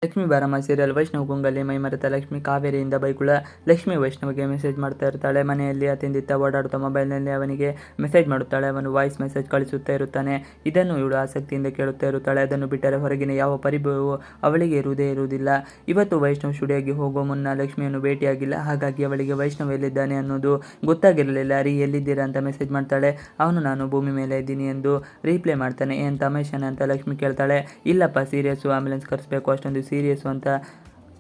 ಲಕ್ಷ್ಮೀ ಬಾರಮ್ಮ serial Vaishnav ಗುಂಗಲ್ಲಿ ಮೈಮರೆತ Lakshmi ಕಾವೇರಿಯಿಂದ ಬೈಕುಳ Lakshmi ವೈಷ್ಣವ್ಗೆ message ಮಾಡ್ತಾ ಇರ್ತಾಳೆ. ಮನೆಯಲ್ಲಿ ಅತಿಂದಿತ್ತ ಓಡಾಡುತ್ತಾ ಮೊಬೈಲ್ನಲ್ಲಿ ಅವನಿಗೆ ಮೆಸೇಜ್ ಮಾಡುತ್ತಾಳೆ. ಅವನು ವಾಯ್ಸ್ ಮೆಸೇಜ್ ಕಳಿಸುತ್ತಾ ಇರುತ್ತಾನೆ. ಇದನ್ನು ಇವಳು ಆಸಕ್ತಿಯಿಂದ ಕೇಳುತ್ತಾ ಇರುತ್ತಾಳೆ. ಅದನ್ನು ಬಿಟ್ಟರೆ ಹೊರಗಿನ ಯಾವ ಪರಿಭವವೂ ಅವಳಿಗೆ ಇರುವುದಿಲ್ಲ. ಇವತ್ತು ವೈಷ್ಣವ್ ಸ್ಟುಡಿಯೋಗೆ ಹೋಗುವ ಮುನ್ನ ಲಕ್ಷ್ಮಿಯನ್ನು ಭೇಟಿಯಾಗಿಲ್ಲ. ಹಾಗಾಗಿ ಅವಳಿಗೆ ವೈಷ್ಣವ್ ಎಲ್ಲಿದ್ದಾನೆ ಅನ್ನೋದು ಗೊತ್ತಾಗಿರಲಿಲ್ಲ. ರೀ ಎಲ್ಲಿದ್ದೀರಾ ಅಂತ ಮೆಸೇಜ್ ಮಾಡ್ತಾಳೆ. ಅವನು ನಾನು ಭೂಮಿ ಮೇಲೆ ಇದ್ದೀನಿ ಎಂದು ರೀಪ್ಲೈ ಮಾಡ್ತಾನೆ. ಏನು ತಮಾಷೆನ ಅಂತ ಲಕ್ಷ್ಮಿ ಕೇಳ್ತಾಳೆ. ಇಲ್ಲಪ್ಪ ಸೀರಿಯಸ್ಸು, ಆಂಬ್ಯುಲೆನ್ಸ್ ಕರೆಸಬೇಕು, ಅಷ್ಟೊಂದು ಸೀರಿಯಸ್ಸು ಅಂತ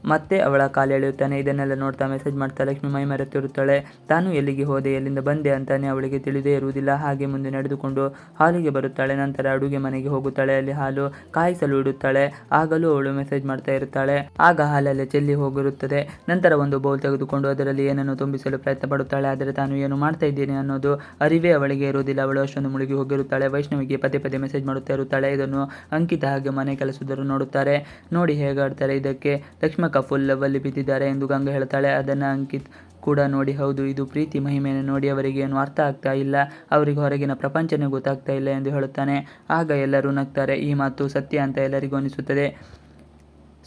ಮತ್ತೆ ಅವಳ ಕಾಲು ಎಳೆಯುತ್ತಾನೆ. ಇದನ್ನೆಲ್ಲ ನೋಡ್ತಾ ಮೆಸೇಜ್ ಮಾಡ್ತಾ ಲಕ್ಷ್ಮಿ ಮೈ ಮರೆತಿರುತ್ತಾಳೆ. ತಾನು ಎಲ್ಲಿಗೆ ಹೋದೆ, ಎಲ್ಲಿಂದ ಬಂದೆ ಅಂತಾನೆ ಅವಳಿಗೆ ತಿಳಿದೇ ಇರುವುದಿಲ್ಲ. ಹಾಗೆ ಮುಂದೆ ನಡೆದುಕೊಂಡು ಹಾಲಿಗೆ ಬರುತ್ತಾಳೆ. ನಂತರ ಅಡುಗೆ ಮನೆಗೆ ಹೋಗುತ್ತಾಳೆ. ಅಲ್ಲಿ ಹಾಲು ಕಾಯಿಸಲು ಇಡುತ್ತಾಳೆ. ಆಗಲೂ ಅವಳು ಮೆಸೇಜ್ ಮಾಡ್ತಾ ಇರುತ್ತಾಳೆ. ಆಗ ಹಾಲಲ್ಲೇ ಚೆಲ್ಲಿ ಹೋಗಿರುತ್ತದೆ. ನಂತರ ಒಂದು ಬೌಲ್ ತೆಗೆದುಕೊಂಡು ಅದರಲ್ಲಿ ಏನನ್ನು ತುಂಬಿಸಲು ಪ್ರಯತ್ನ ಪಡುತ್ತಾಳೆ. ಆದರೆ ತಾನು ಏನು ಮಾಡ್ತಾ ಇದ್ದೀನಿ ಅನ್ನೋದು ಅರಿವೇ ಅವಳಿಗೆ ಇರುವುದಿಲ್ಲ. ಅವಳು ಅಷ್ಟೊಂದು ಮುಳುಗಿ ಹೋಗಿರುತ್ತಾಳೆ. ವೈಷ್ಣವಿಗೆ ಪದೇ ಪದೇ ಮೆಸೇಜ್ ಮಾಡುತ್ತಾ ಇರುತ್ತಾಳೆ. ಇದನ್ನು ಅಂಕಿತ ಹಾಗೆ ಮನೆ ಕೆಲಸದವರು ನೋಡುತ್ತಾರೆ. ನೋಡಿ ಹೇಗಾಡ್ತಾರೆ, ಇದಕ್ಕೆ ಲಕ್ಷ್ಮಕ್ಕ ಫುಲ್ ಲವ್ವಲ್ಲಿ ಬಿದ್ದಿದ್ದಾರೆ ಎಂದು ಗಂಗಾ ಹೇಳ್ತಾಳೆ. ಅದನ್ನು ಅಂಕಿತ್ ಕೂಡ ನೋಡಿ, ಹೌದು ಇದು ಪ್ರೀತಿ ಮಹಿಮೆಯನ್ನು ನೋಡಿ ಅವರಿಗೆ ಏನು ಅರ್ಥ ಆಗ್ತಾ ಇಲ್ಲ, ಅವರಿಗೆ ಹೊರಗಿನ ಪ್ರಪಂಚನೇ ಗೊತ್ತಾಗ್ತಾ ಇಲ್ಲ ಎಂದು ಹೇಳುತ್ತಾನೆ. ಆಗ ಎಲ್ಲರೂ ನಗ್ತಾರೆ. ಈ ಮಾತು ಸತ್ಯ ಅಂತ ಎಲ್ಲರಿಗೂ ಅನಿಸುತ್ತದೆ.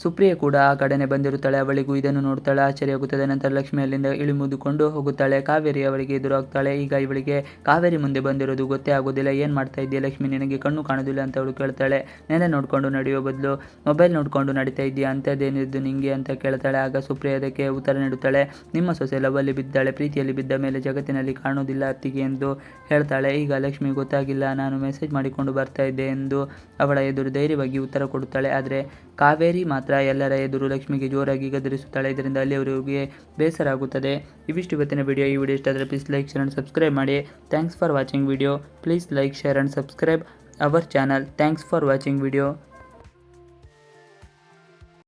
ಸುಪ್ರಿಯೆ ಕೂಡ ಆ ಕಡೆನೆ ಬಂದಿರುತ್ತಾಳೆ. ಅವಳಿಗೂ ಇದನ್ನು ನೋಡುತ್ತಾಳೆ. ಆಶ್ಚರ್ಯವಾಗುತ್ತದೆ. ನಂತರ ಲಕ್ಷ್ಮಿ ಅಲ್ಲಿಂದ ಇಳಿಮುದುಕೊಂಡು ಹೋಗುತ್ತಾಳೆ. ಕಾವೇರಿ ಅವಳಿಗೆ ಎದುರಾಗ್ತಾಳೆ. ಈಗ ಇವಳಿಗೆ ಕಾವೇರಿ ಮುಂದೆ ಬಂದಿರೋದು ಗೊತ್ತೇ ಆಗೋದಿಲ್ಲ. ಏನು ಮಾಡ್ತಾ ಇದೆಯಾ ಲಕ್ಷ್ಮಿ, ನಿನಗೆ ಕಣ್ಣು ಕಾಣೋದಿಲ್ಲ ಅಂತ ಅವಳು ಕೇಳ್ತಾಳೆ. ನೆನೆ ನೋಡ್ಕೊಂಡು ನಡೆಯೋ ಬದಲು ಮೊಬೈಲ್ ನೋಡ್ಕೊಂಡು ನಡೀತಾ ಇದೆಯಾ, ಅಂಥದ್ದೇನಿದ್ದು ನಿಂಗೆ ಅಂತ ಕೇಳ್ತಾಳೆ. ಆಗ ಸುಪ್ರಿಯೆ ಅದಕ್ಕೆ ಉತ್ತರ ನೀಡುತ್ತಾಳೆ. ನಿಮ್ಮ ಸೊಸೆ ಲವ್ವಲ್ಲಿ ಬಿದ್ದಾಳೆ, ಪ್ರೀತಿಯಲ್ಲಿ ಬಿದ್ದ ಮೇಲೆ ಜಗತ್ತಿನಲ್ಲಿ ಕಾಣೋದಿಲ್ಲ ಅತ್ತಿಗೆ ಎಂದು ಹೇಳ್ತಾಳೆ. ಈಗ ಲಕ್ಷ್ಮಿ ಗೊತ್ತಾಗಿಲ್ಲ, ನಾನು ಮೆಸೇಜ್ ಮಾಡಿಕೊಂಡು ಬರ್ತಾ ಇದ್ದೆ ಎಂದು ಅವಳ ಎದುರು ಧೈರ್ಯವಾಗಿ ಉತ್ತರ ಕೊಡುತ್ತಾಳೆ. ಆದರೆ ಕಾವೇರಿ ಮಾತ್ರ ಎಲ್ಲರ ಎದುರು ಲಕ್ಷ್ಮಿಗೆ ಜೋರಾಗಿ ಗದರಿಸುತ್ತಾಳೆ. ಇದರಿಂದ ಅಲ್ಲಿಯವರಿಗೆ ಬೇಸರ ಆಗುತ್ತದೆ. ಇವಿಷ್ಟು ಇವತ್ತಿನ ವಿಡಿಯೋ. ಈ ವಿಡಿಯೋ ಇಷ್ಟ ಆದರೆ please like, share and subscribe ಮಾಡಿ. Thanks for watching video. Please like, share and subscribe our channel. Thanks for watching video.